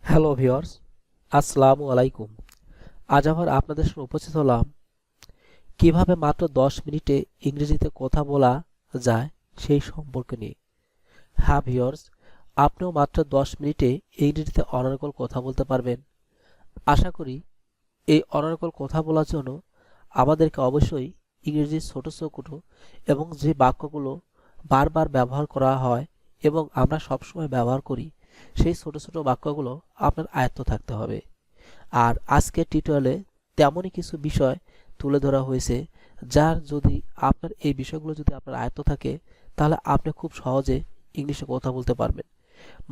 Hello viewers, আসসালামু আলাইকুম। আজ আবার আপনাদের সামনে উপস্থিত হলাম কিভাবে মাত্র 10 মিনিটে ইংরেজিতে কথা বলা যায় সেই সম্পর্কে নিয়ে। হ্যাঁ ভিউয়ার্স, আপনিও মাত্র 10 মিনিটে ইংরেজিতে অনর্গল কথা বলতে পারবেন। আশা করি এই অনর্গল কথা বলার জন্য আমাদেরকে অবশ্যই ইংরেজির ছোট ছোট এবং যে বাক্যগুলো বারবার ব্যবহার করা হয় এবং আমরা সবসময় ব্যবহার করি সেই ছোট ছোট বাক্যগুলো আপনার আয়ত্ত থাকতে হবে। আর আজকের টিউটোরিয়ালে তেমনই কিছু বিষয় তুলে ধরা হয়েছে যার যদি আপনার এই বিষয়গুলো যদি আপনার আয়ত্ত থাকে তাহলে আপনি খুব সহজে ইংলিশে কথা বলতে পারবেন।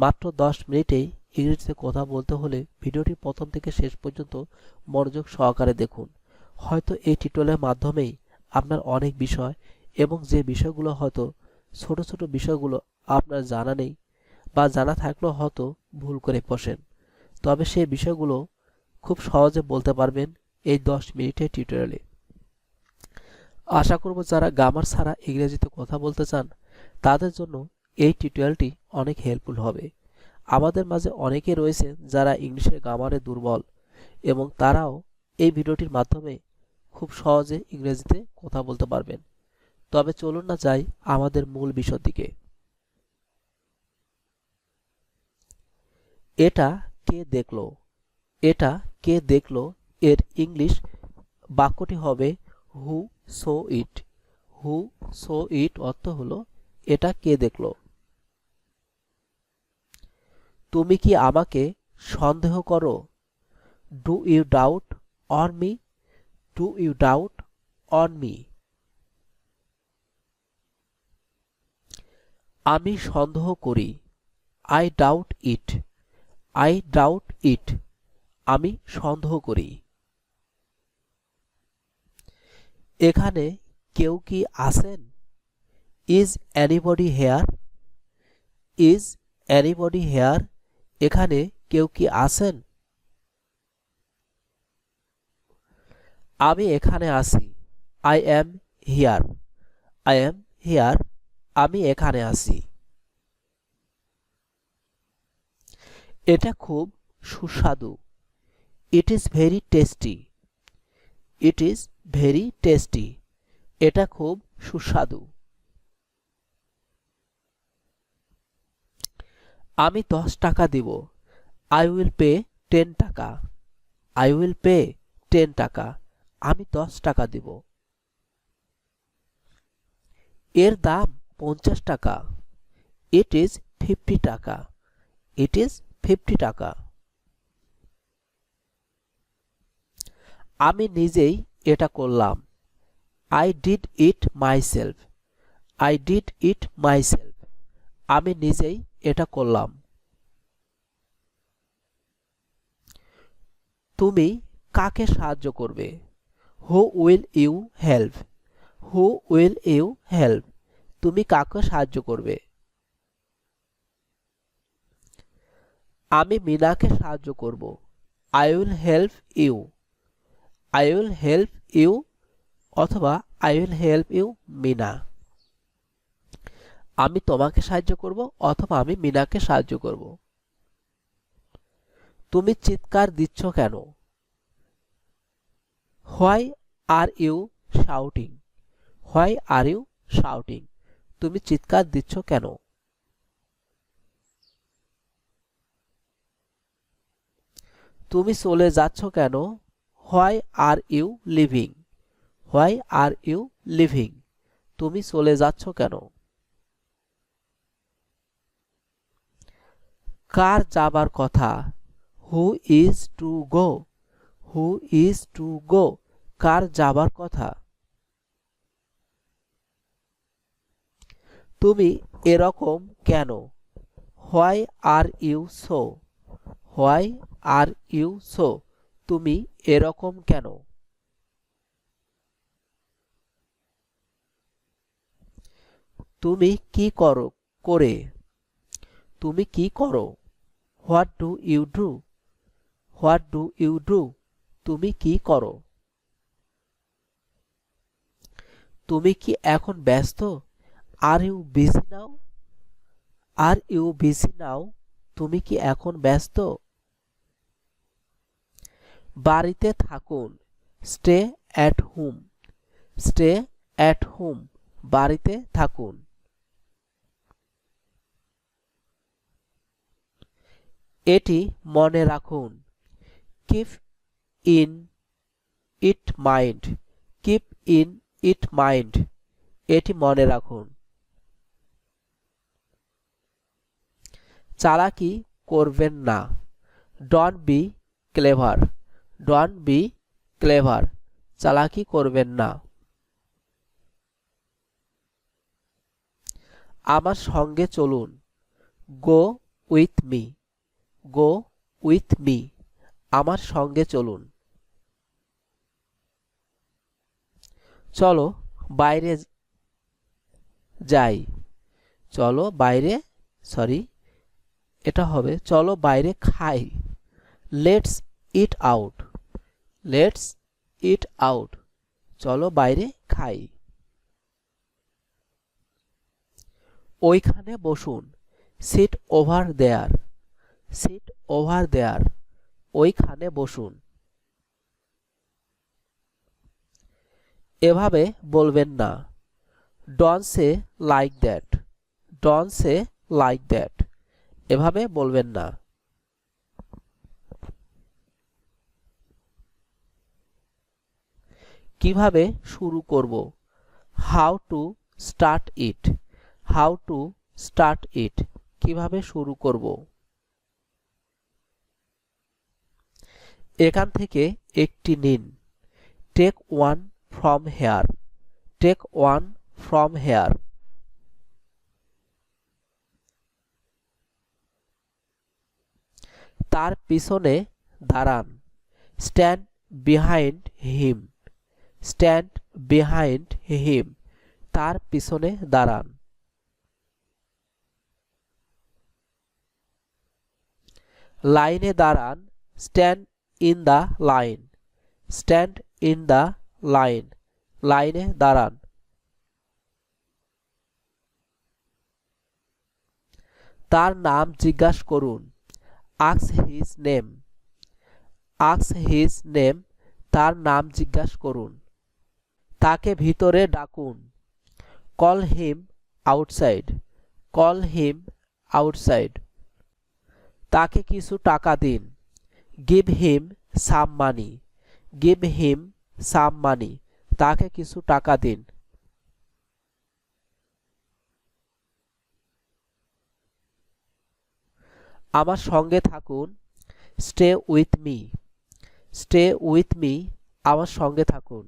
মাত্র 10 মিনিটেই ইংরেজিতে কথা বলতে হলে ভিডিওটি প্রথম থেকে শেষ পর্যন্ত মনোযোগ সহকারে দেখুন। হয়তো এই টিউটোরিয়ালের মাধ্যমেই আপনার অনেক বিষয় এবং যে বিষয়গুলো হয়তো ছোট ছোট বিষয়গুলো আপনার জানা নেই বা জানা থাকলেও হয়তো ভুল করে বসেন, তবে সেই বিষয়গুলো খুব সহজে বলতে পারবেন এই 10 মিনিটের টিউটোরিয়ালে। আশা করব যারা গ্রামার ছাড়া ইংরেজিতে কথা বলতে চান তাদের জন্য এই টিউটোরিয়ালটি অনেক হেল্পফুল হবে। আমাদের মাঝে অনেকে রয়েছে যারা ইংলিশের গ্রামারে দুর্বল এবং তারাও এই ভিডিওটির মাধ্যমে খুব সহজে ইংরেজিতে কথা বলতে পারবেন। তবে চলুন না যাই আমাদের মূল বিষয়ের দিকে। এটা কে দেখলো? এটা কে দেখলো এর ইংলিশ বাক্যটি হবে হু so it. Who so it অর্থ হলো এটা কে দেখলো। তুমি কি আমাকে সন্দেহ করো? Do you doubt on me? Do you doubt on me? আমি সন্দেহ করি। I doubt it. I doubt it. আমি সন্দেহ করি। এখানে কেউ কি আছেন? Is anybody here? Is anybody here? এখানে কেউ কি আছেন? আমি এখানে আছি। I am here. I am here. আমি এখানে আছি। এটা খুব সুস্বাদু। It is very tasty. It is very tasty. এটা খুব সুস্বাদু। আমি 10 টাকা দিব। আই উইল পে 10 টাকা। আই উইল পে 10 টাকা। আমি 10 টাকা দিব। এর দাম 50 টাকা। ইট ইজ 50 টাকা। ইট ইজ 50 টাকা। আমি নিজেই এটা করলাম। I did it myself. I did it myself. আমি নিজেই এটা করলাম। তুমি কাকে সাহায্য করবে? Who will you help? Who will you help? তুমি কাকে সাহায্য করবে? আমি মিনাকে সাহায্য করব। I will help you. I will help you অথবা I will help you Meena. আমি তোমাকে সাহায্য করব অথবা আমি মিনাকে সাহায্য করব। তুমি চিৎকার দিচ্ছ কেন? Why are you shouting? Why are you shouting? তুমি চিৎকার দিচ্ছ কেন? তুমি চলে যাচ্ছ কেন? Why are you leaving? Why are you leaving? তুমি চলে যাচ্ছ কেন? কার যাবার কথা? Who is to go? Who is to go? কার যাবার কথা? তুমি এরকম কেন? Why are you so? Why are you so? তুমি এরকম কেন? তুমি কি করো করে? তুমি কি করো? What do you do? What do you do? তুমি কি করো? তুমি কি এখন ব্যস্ত? Are you busy now? Are you busy now? তুমি কি এখন ব্যস্ত? বাড়িতে থাকুন, stay at home, stay at home, বাড়িতে থাকুন। এটি মনে রাখুন, keep in it mind, keep in it mind, এটি মনে রাখুন। চালাকি করবেন না, don't be clever, don't be clever, চালাকি করবেন না। আমার সঙ্গে চলুন, go with me, go with me, আমার সঙ্গে চলুন। চলো বাইরে যাই, চলো বাইরে, এটা হবে চলো বাইরে খাই, let's eat out, let's eat out, চলো বাইরে খাই। ওইখানে বসুন, sit over there, sit over there, ওইখানে বসুন। এভাবে বলবেন না, don't say like that, don't say like that, এভাবে বলবেন না। কিভাবে শুরু করব, how to start it, how to start it, কিভাবে শুরু করব। এখান থেকে একটি নিন, take one from here, take one from here. তার পিছনে দাঁড়ান, stand behind him, stand behind হিম, তার পিছনে দাঁড়ান। লাইনে দাঁড়ান, stand in the line, stand in the line, লাইনে দাঁড়ান। তার নাম জিজ্ঞাসা করুন, ask his name, ask his name, তার নাম জিজ্ঞাসা করুন। তাকে ভিতরে ডাকুন, কল হিম আউটসাইড, কল হিম আউটসাইড। তাকে কিছু টাকা দিন, গিভ হিম সাম মানি, গিভ হিম সাম মানি, তাকে কিছু টাকা দিন। আমার সঙ্গে থাকুন, stay with me, stay with me, আমার সঙ্গে থাকুন।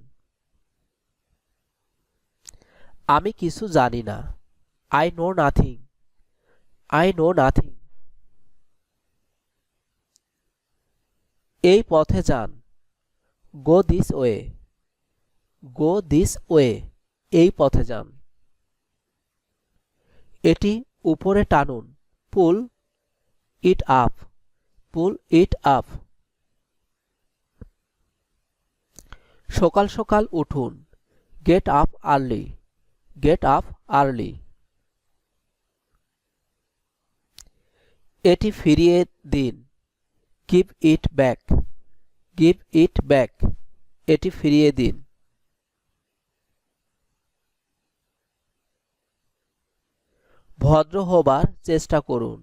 আমি কিছু জানি না, I know nothing, I know nothing. এই পথে যান, go this way, go this way, এই পথে যান। এটি উপরে টানুন, পুল it up, pool it up. সকাল সকাল উঠুন, get up early, get up early. এটি ফিরিয়ে দিন, give it back, give it back, এটি ফিরিয়ে দিন। ভদ্র হবার চেষ্টা করুন,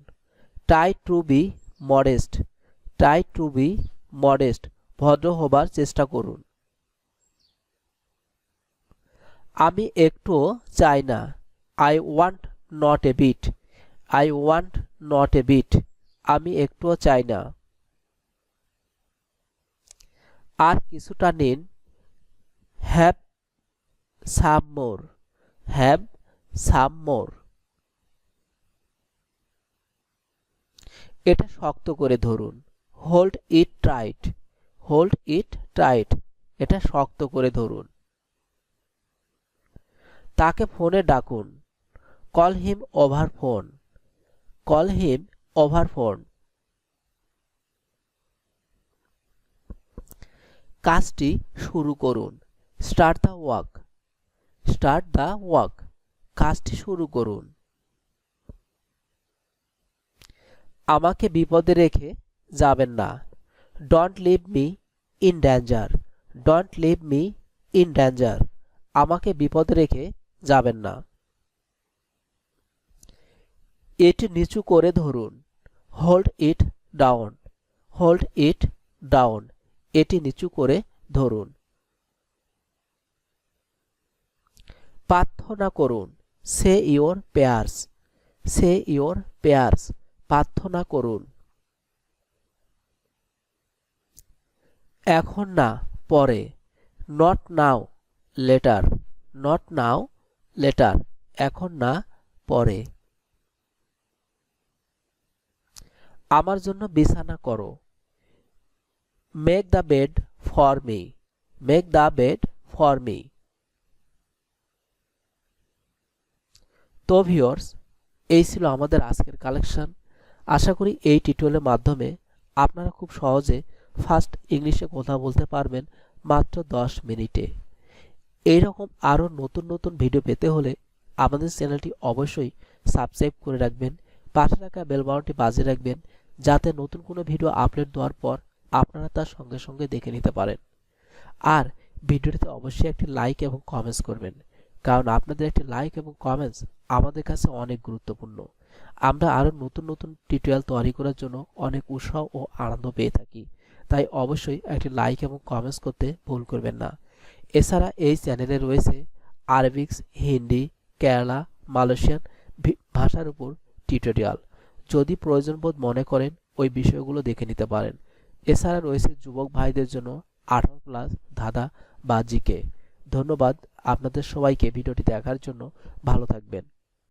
try to be modest, try to be modest, ভদ্র হবার চেষ্টা করুন। আমি একটুও চাই না, I want not a bit, I want not a bit, আমি একটুও চাই না। আর কিছুটা নিন, have some more, have some মোর। এটা শক্ত করে ধরুন, hold it tight, hold it tight, এটা শক্ত করে ধরুন। তাকে ফোনে ডাকুন, call him over phone, call him over phone. কাজটি শুরু করুন, start the walk, start the walk, কাজটি শুরু করুন। আমাকে বিপদে রেখে যাবেন না, don't leave me in danger, don't leave me in danger, আমাকে বিপদে রেখে যাবেন না। এটি নিচু করে ধরুন, hold it down, hold it down, এটি নিচু করে ধরুন। প্রার্থনা করুন, say your prayers, say your prayers, প্রার্থনা করুন। এখন না, পরে, not now, later, not now, later, এখন না, পরে। আমার জন্য বিছানা করো, make the bed for me, make the bed for me. তো ভিউয়ার্স, এই ছিল আমাদের আজকের কালেকশন। আশা করি এই টিউটোরিয়ালের মাধ্যমে আপনারা খুব সহজে ফার্স্ট ইংলিশে কথা বলতে পারবেন মাত্র 10 মিনিটে। এইরকম আরও নতুন নতুন ভিডিও পেতে হলে আমাদের চ্যানেলটি অবশ্যই সাবস্ক্রাইব করে রাখবেন, পাশে রাখা বেল বাটনটি বাজিয়ে রাখবেন, যাতে নতুন কোনো ভিডিও আপলোড দেওয়ার পর আপনারা তার সঙ্গে সঙ্গে দেখে নিতে পারেন। আর ভিডিওটিতে অবশ্যই একটি লাইক এবং কমেন্টস করবেন, কারণ আপনাদের একটি লাইক এবং কমেন্টস আমাদের কাছে অনেক গুরুত্বপূর্ণ। আমরা আরও নতুন নতুন টিউটোরিয়াল তৈরি করার জন্য অনেক উৎসাহ ও আনন্দ পেয়ে থাকি, তাই অবশ্যই একটি লাইক এবং কমেন্টস করতে ভুল করবেন না। এছাড়া এই চ্যানেলে রয়েছে আরবিক্স, হিন্দি, কেরালা, মালয়েশিয়ান ভাষার উপর টিউটোরিয়াল। যদি প্রয়োজন বোধ মনে করেন ওই বিষয়গুলো দেখে নিতে পারেন। এছাড়া রয়েছে যুবক ভাইদের জন্য 18+ ধাঁধা বা জিকে। ধন্যবাদ আপনাদের সবাইকে ভিডিওটি দেখার জন্য। ভালো থাকবেন।